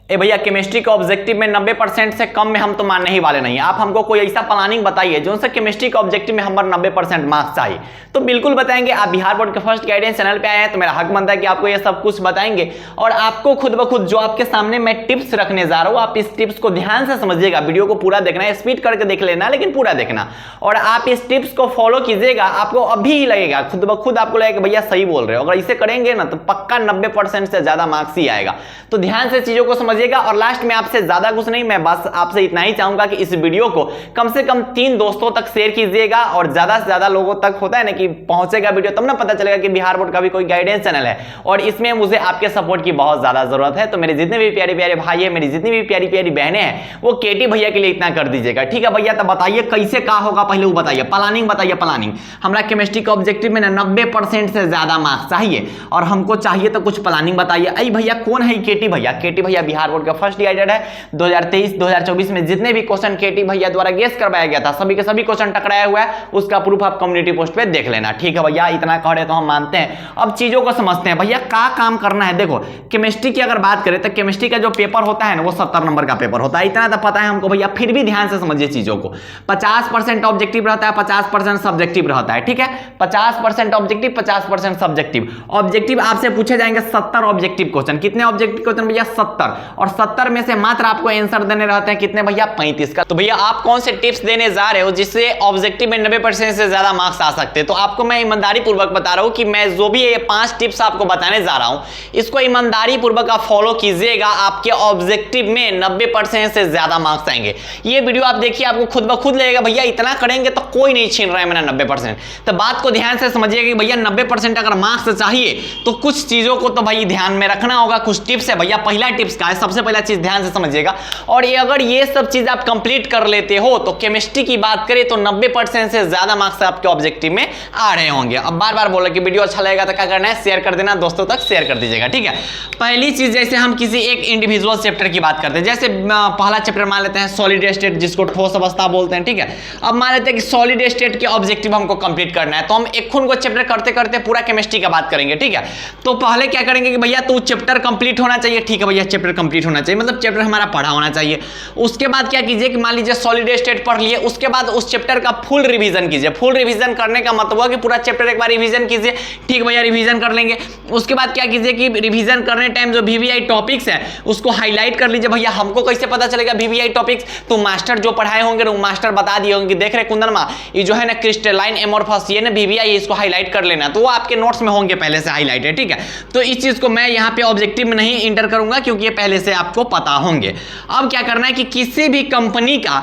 भैया केमिस्ट्री के ऑब्जेक्टिव में 90% से कम में हम तो मानने ही वाले नहीं है। आप हमको कोई ऐसा प्लानिंग बताइए जो उनसे केमिस्ट्री के ऑब्जेक्टिव में हमारे 90% मार्क्स चाहिए, तो बिल्कुल बताएंगे। आप बिहार बोर्ड के फर्स्ट गाइडेंस चैनल पे आए हैं तो मेरा हक बनता है कि आपको ये सब कुछ बताएंगे। और आपको खुद ब खुद जो आपके सामने मैं टिप्स रखने जा रहा हूँ, आप इस टिप्स को ध्यान से समझिएगा। वीडियो को पूरा देखना है, स्पीड करके देख लेना, लेकिन पूरा देखना। और आप इस टिप्स को फॉलो कीजिएगा, आपको अभी ही लगेगा, खुद ब खुद आपको लगेगा भैया सही बोल रहे हो। अगर इसे करेंगे ना तो पक्का 90% से ज्यादा मार्क्स ही आएगा। तो ध्यान से चीजों को समझिएगा। और लास्ट में आपसे ज्यादा कुछ नहीं, मैं बस आपसे इतना ही चाहूंगा कि इस वीडियो को कम से कम 3 दोस्तों तक शेयर कीजिएगा। और ज्यादा से ज्यादा लोगों तक होता है ना कि पहुंचेगा वीडियो, तब ना पता चलेगा कि बिहार बोर्ड का भी कोई गाइडेंस चैनल है। और इसमें मुझे आपके सपोर्ट की बहुत ज्यादा जरूरत है। तो मेरे जितने भी प्यारे प्यारे भाई है, मेरी जितनी भी प्यारी प्यारी बहनें हैं, वो केटी भैया के लिए इतना कर दीजिएगा, ठीक है भैया। तो बताइए कैसे क्या होगा, पहले वो बताइए, प्लानिंग बताइए। प्लानिंग हमारा केमिस्ट्री के ऑब्जेक्टिव में 90% से ज्यादा मार्क्स चाहिए और हमको चाहिए, तो कुछ प्लानिंग बताइए। अरे भैया कौन है केटी भैया? केटी भैया बिहार बोर्ड का फर्स्ट गाइडेड है। 2023-2024 में जितने भी क्वेश्चन केटी भैया द्वारा गेस करवाया गया था, सभी के सभी क्वेश्चन टकराया हुआ है। उसका प्रूफ आप कम्युनिटी पोस्ट पे देख लेना, ठीक है भैया। इतना कह रहे तो हम मानते हैं। अब चीजों को समझते हैं भैया, क्या काम करना है। देखो केमिस्ट्री की अगर बात करें तो केमिस्ट्री का जो पेपर होता है ना, वो 70 नंबर का पेपर होता है। इतना तो पता है हमको भैया, फिर भी ध्यान से समझिए चीजों को। 50% ऑब्जेक्टिव रहता है, 50% सब्जेक्टिव रहता है, ठीक है। 50% ऑब्जेक्टिव, 50% सब्जेक्टिव। ऑब्जेक्टिव आपसे पूछे जाएंगे 70 ऑब्जेक्टिव क्वेश्चन। कितने ऑब्जेक्टिव क्वेश्चन भैया? 70। और 70 में से मात्र आपको आंसर देने रहते हैं कितने भैया? 35 का। तो भैया आप कौन से टिप्स देने जा रहे हो जिससे ऑब्जेक्टिव में 90% से ज्यादा मार्क्स आ सकते हैं? तो आपको मैं ईमानदारी पूर्वक बता रहा हूं कि मैं जो भी ये 5 टिप्स आपको बताने जा रहा हूं, इसको ईमानदारी पूर्वक आप फॉलो कीजिएगा। आपके ऑब्जेक्टिव में 90% से ज्यादा मार्क्स आएंगे। ये वीडियो आप देखिए, आपको खुद ब खुद लगेगा भैया इतना करेंगे तो कोई नहीं छीन रहा है मेरा 90%। तो बात को ध्यान से समझिएगा कि भैया 90% अगर मार्क्स चाहिए तो कुछ चीजों को तो भाई ध्यान में रखना होगा। कुछ टिप्स है भैया। पहला टिप्स का है, सबसे पहला चीज ध्यान से समझिएगा। और ये अगर ये सब चीज आप कंप्लीट कर लेते हो तो केमिस्ट्री की बात करें तो 90% से ज्यादा मार्क्स आपके ऑब्जेक्टिव में आ रहे होंगे। अब बार बार बोला कि वीडियो अच्छा लगेगा तो क्या करना है? शेयर कर देना, दोस्तों तक शेयर कर दीजिएगा, ठीक है। पहली चीज, जैसे हम किसी एक इंडिविजुअल चैप्टर की बात करते हैं, जैसे पहला चैप्टर मान लेते हैं सॉलिड स्टेट, जिसको ठोस अवस्था बोलते हैं, ठीक है। अब मान लेते हैं कि सॉलिड स्टेट के ऑब्जेक्टिव हमको कंप्लीट करना है, तो हम एक खून को चैप्टर करते करते पूरा केमिस्ट्री का बात करेंगे, ठीक है। तो पहले क्या करेंगे कि भैया तो चैप्टर कंप्लीट होना चाहिए, ठीक है भैया। चैप्टर कंप्लीट होना चाहिए मतलब चैप्टर हमारा पढ़ा होना चाहिए। उसके बाद क्या कीजिए कि मान लीजिए सॉलिड स्टेट पढ़ लिए, उसके बाद उस चैप्टर का फुल रिवीजन कीजिए। फुल रिवीजन करने का मतलब हुआ कि पूरा चैप्टर एक बार रिवीजन कीजिए, ठीक भैया। रिवीजन कर लेंगे, उसके बाद क्या कीजिए कि रिवीजन करने टाइम जो वीवीआई टॉपिक्स है उसको हाईलाइट कर लीजिए। भैया हमको कैसे पता चलेगा वीवीआई टॉपिक्स? तो मास्टर जो पढ़ाए होंगे वो मास्टर बता दिए होंगे, देख रहे कुंदन माँ, ये जो है ना क्रिस्टलाइन एमोर्फस, ये ना वीवीआई, इसको हाईलाइट कर लेना। तो वो आपके नोट्स में होंगे पहले से हाईलाइटेड, ठीक है। तो इस चीज को मैं यहाँ पे ऑब्जेक्टिव में नहीं इंटर करूंगा क्योंकि ये पहले से आपको पता होंगे। अब क्या करना है कि किसी भी कंपनी का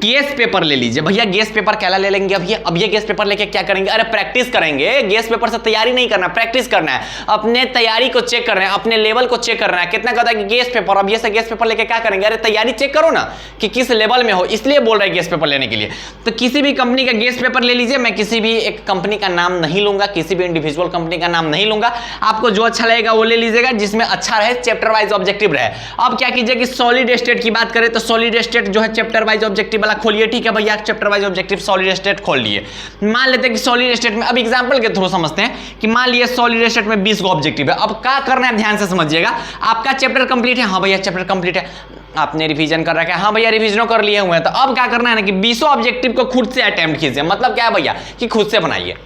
गैस पेपर ले लीजिए भैया। गैस पेपर क्या ले लेंगे अब ये गैस पेपर लेके क्या करेंगे? अरे प्रैक्टिस करेंगे। गैस पेपर से तैयारी नहीं करना, प्रैक्टिस करना है। अपने तैयारी को चेक करना है, अपने लेवल को चेक करना है। कितना कहता है कि गैस पेपर, अब ये से गैस पेपर लेके क्या करेंगे? अरे तैयारी चेक करो ना कि किस लेवल में हो, इसलिए बोल रहे हैं गैस पेपर लेने के लिए। तो किसी भी कंपनी का गैस पेपर ले लीजिए। मैं किसी भी एक कंपनी का नाम नहीं लूंगा, किसी भी इंडिविजुअल कंपनी का नाम नहीं लूंगा। आपको जो अच्छा लगेगा वो ले लीजिएगा, जिसमें अच्छा रहे, चैप्टर वाइज ऑब्जेक्टिव रहे। अब क्या कीजिए कि सॉलिड स्टेट की बात करें तो सॉलिड स्टेट जो है चैप्टर वाइज ऑब्जेक्टिव वाला खोलिए, ठीक है भैया। Chapter wise objective solid state खोल लिए। मान लेते हैं कि सॉलिड स्टेट में, अब एग्जांपल के थ्रू समझते हैं कि मान लिए सॉलिड स्टेट में 20 को ऑब्जेक्टिव है। अब क्या करना है ध्यान से समझिएगा। आपका चैप्टर कंप्लीट है, हाँ भैया चैप्टर कंप्लीट है। आपने रिवीजन कर रखा है, हाँ भैया रिवीजनों कर लिए हुए हैं। तो अब क्या करना है ना कि 20 ऑब्जेक्टिव को खुद से अटेम्प्ट कीजिए। मतलब क्या है भैया कि खुद से बनाइए।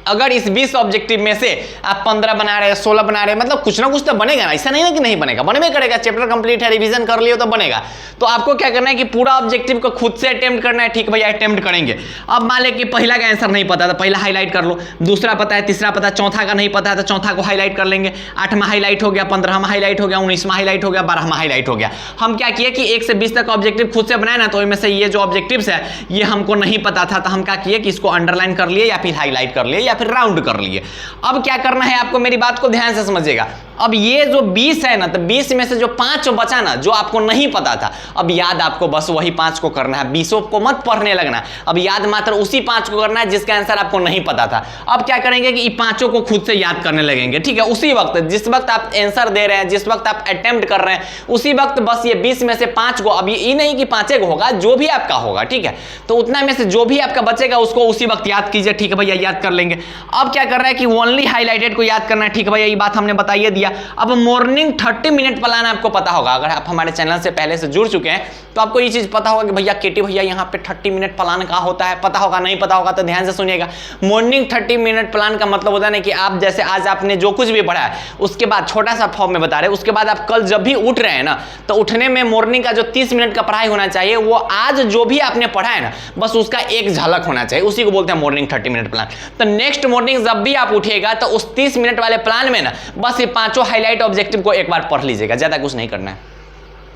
अगर इस 20 ऑब्जेक्टिव में से आप 15 बना रहे हैं, 16 बना रहे हैं, मतलब कुछ ना कुछ तो बनेगा ना, ऐसा नहीं है कि नहीं बनेगा, बनबे करेगा। चैप्टर कंप्लीट है, रिवीजन कर लियो तो बनेगा। तो आपको क्या करना है कि पूरा ऑब्जेक्टिव को खुद से अटेम्प्ट करना है, ठीक भैया अटेम्प्ट करेंगे। अब मान लें कि पहला का आंसर नहीं पता तो पहला हाईलाइट कर लो, दूसरा पता है, तीसरा पता है, चौथा का नहीं पता है तो चौथा को हाईलाइट कर लेंगे। 8वां हाईलाइट हो गया, 15वां हाईलाइट हो गया, 19वां हाईलाइट हो गया, 12वां हाईलाइट हो गया। हम क्या किए कि 1 से 20 तक ऑब्जेक्टिव खुद से बनाए ना, तो इनमें से ये जो ऑब्जेक्टिव्स है ये हमको नहीं पता था, तो हम क्या किए कि इसको अंडरलाइन कर लिए या फिर हाईलाइट कर लिए या फिर राउंड कर लिए। अब क्या करना है आपको, मेरी बात को ध्यान से समझिएगा। अब ये जो 20 है ना, तो 20 में से जो 5 बचा ना, जो आपको नहीं पता था, अब याद आपको बस वही 5 को करना है। 20 को मत पढ़ने लगना, अब याद मात्र उसी 5 को करना है जिसका आंसर आपको नहीं पता था। अब क्या करेंगे कि 5 को खुद से याद करने लगेंगे, ठीक है। उसी वक्त, जिस वक्त आप आंसर दे रहे हैं, जिस वक्त आप अटेम्प्ट कर रहे हैं, उसी वक्त बस ये 20 में से 5 को, अब ये नहीं कि 5 को होगा, जो भी आपका होगा, ठीक है। तो उतना में से जो भी आपका बचेगा उसको उसी वक्त याद कीजिए, ठीक है भैया याद कर लेंगे। अब क्या कर रहा है कि ओनली हाईलाइटेड को याद करना है। ठीक है भैया, ये बात हमने बताइए दिया। अब मॉर्निंग 30 मिनट प्लान आपको पता होगा, अगर आप हमारे चैनल से पहले से जुड़ चुके हैं तो आपको ये चीज पता होगा कि भैया केटी भैया यहाँ पे 30 मिनट प्लान का होता है, पता होगा। नहीं पता होगा तो ध्यान से सुनिएगा। मॉर्निंग 30 मिनट प्लान का मतलब होता है ना कि आप जैसे आज आपने जो कुछ भी पढ़ा है उसके बाद छोटा सा फॉर्म में बता रहे हैं, उसके बाद आप कल जब भी उठ रहे हैं ना तो उठने में मॉर्निंग का जो 30 मिनट का पढ़ाई होना चाहिए वो आज जो भी आपने पढ़ा है ना बस उसका एक झलक होना चाहिए, उसी को बोलते हैं मॉर्निंग 30 मिनट प्लान। तो नेक्स्ट मॉर्निंग जब भी आप उठिएगा तो उस 30 मिनट वाले प्लान में ना बस ये 5 हाईलाइट ऑब्जेक्टिव को एक बार पढ़ लीजिएगा, ज्यादा कुछ नहीं करना है,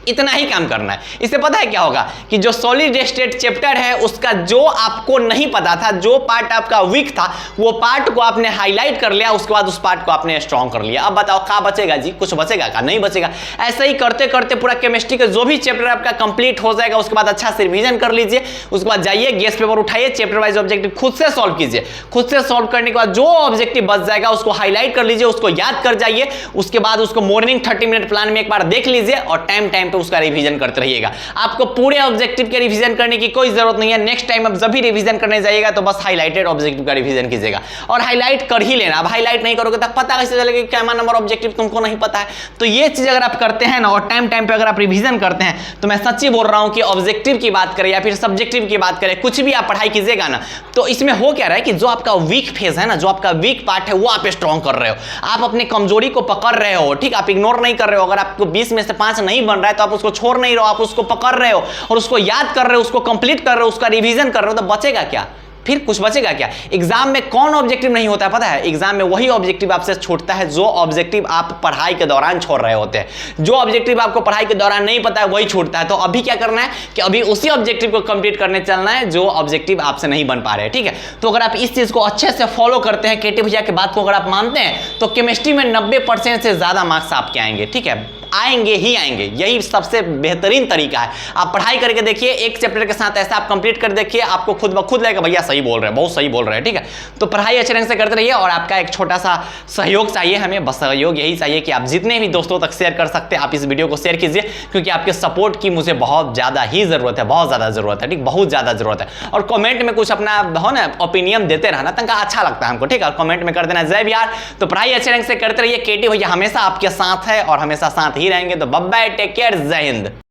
इतना ही काम करना है। इससे पता है क्या होगा कि जो सॉलिड स्टेट चैप्टर है उसका जो आपको नहीं पता था, जो पार्ट आपका वीक था, वो पार्ट को आपने हाईलाइट कर लिया, उसके बाद उस पार्ट को आपने स्ट्रॉन्ग कर लिया। अब बताओ क्या बचेगा जी? कुछ बचेगा क्या? नहीं बचेगा। ऐसे ही करते करते पूरा केमिस्ट्री का जो भी चैप्टर आपका कंप्लीट हो जाएगा, उसके बाद अच्छा से रिवीजन कर लीजिए, उसके बाद जाइए गेस्ट पेपर उठाइए, चैप्टर वाइज ऑब्जेक्टिव खुद से सॉल्व कीजिए। खुद से सॉल्व करने के बाद जो ऑब्जेक्टिव बच जाएगा उसको हाईलाइट कर लीजिए, उसको याद कर जाइए, उसके बाद उसको मॉर्निंग 30 मिनट प्लान में एक बार देख लीजिए और टाइम टाइम पे उसका रिवीजन करते रहिएगा। आपको पूरे ऑब्जेक्टिव के रिवीजन करने की कोई जरूरत नहीं है। नेक्स्ट टाइम अब जब भी रिवीजन करने जाइएगा तो बस हाईलाइटेड ऑब्जेक्टिव का रिवीजन कीजिएगा और हाईलाइट कर ही लेना। अब हाईलाइट नहीं करोगे तो पता कैसे चलेगा कि क्या नंबर ऑब्जेक्टिव तुमको नहीं पता है? तो ये चीज अगर आप करते हैं ना और टाइम टाइम पे अगर आप रिवीजन करते हैं तो मैं सच्ची बोल रहा हूं कि ऑब्जेक्टिव की बात करें या फिर सब्जेक्टिव की बात करें, कुछ भी आप पढ़ाई कीजिएगा ना तो इसमें हो क्या रहा है कि जो आपका वीक फेज है ना, जो आपका वीक पार्ट है वो आप स्ट्रॉन्ग कर रहे हो, आप अपने कमजोरी को पकड़ रहे हो। ठीक, आप इग्नोर नहीं कर रहे हो। अगर आपको 20 में से 5 नहीं बन रहा है तो आप उसको छोड़ नहीं रहे हो, आप उसको पकड़ रहे हो और उसको याद कर रहे हो, उसको कंप्लीट कर रहे हो, उसका रिवीजन कर रहे हो। तो बचेगा क्या? फिर कुछ बचेगा क्या? एग्जाम में कौन ऑब्जेक्टिव नहीं होता है पता है? एग्जाम में वही ऑब्जेक्टिव आपसे छूटता है जो ऑब्जेक्टिव आप पढ़ाई के दौरान छोड़ रहे होते हैं। जो ऑब्जेक्टिव आपको पढ़ाई के दौरान नहीं पता है वही छूटता है। तो अभी क्या करना है कि अभी उसी ऑब्जेक्टिव को कंप्लीट करने चलना है जो ऑब्जेक्टिव आपसे नहीं बन पा रहे हैं। ठीक है, तो अगर आप इस चीज को अच्छे से फॉलो करते हैं, केटी भैया की बात को अगर आप मानते हैं तो केमिस्ट्री में 90% से ज्यादा मार्क्स आपके आएंगे। ठीक है, आएंगे ही आएंगे। यही सबसे बेहतरीन तरीका है। आप पढ़ाई करके देखिए, एक चैप्टर के साथ ऐसा आप कंप्लीट कर देखिए, आपको खुद ब खुद लगेगा भैया सही बोल रहे हैं, बहुत सही बोल रहे हैं। ठीक है, तो पढ़ाई अच्छे ढंग से करते रहिए और आपका एक छोटा सा सहयोग चाहिए हमें, बस सहयोग यही चाहिए कि आप जितने भी दोस्तों तक शेयर कर सकते हैं आप इस वीडियो को शेयर कीजिए, क्योंकि आपके सपोर्ट की मुझे बहुत ज्यादा ही जरूरत है, बहुत ज्यादा जरूरत है। ठीक, बहुत ज्यादा जरूरत है। और कमेंट में कुछ अपना हो ना ओपिनियन देते रहना, तंका अच्छा लगता है हमको। ठीक है, कमेंट में कर देना जय बिहार। तो पढ़ाई अच्छे ढंग से करते रहिए, केटी भैया हमेशा आपके साथ है और हमेशा साथ ही रहेंगे। तो बाय, टेक केयर, जय हिंद।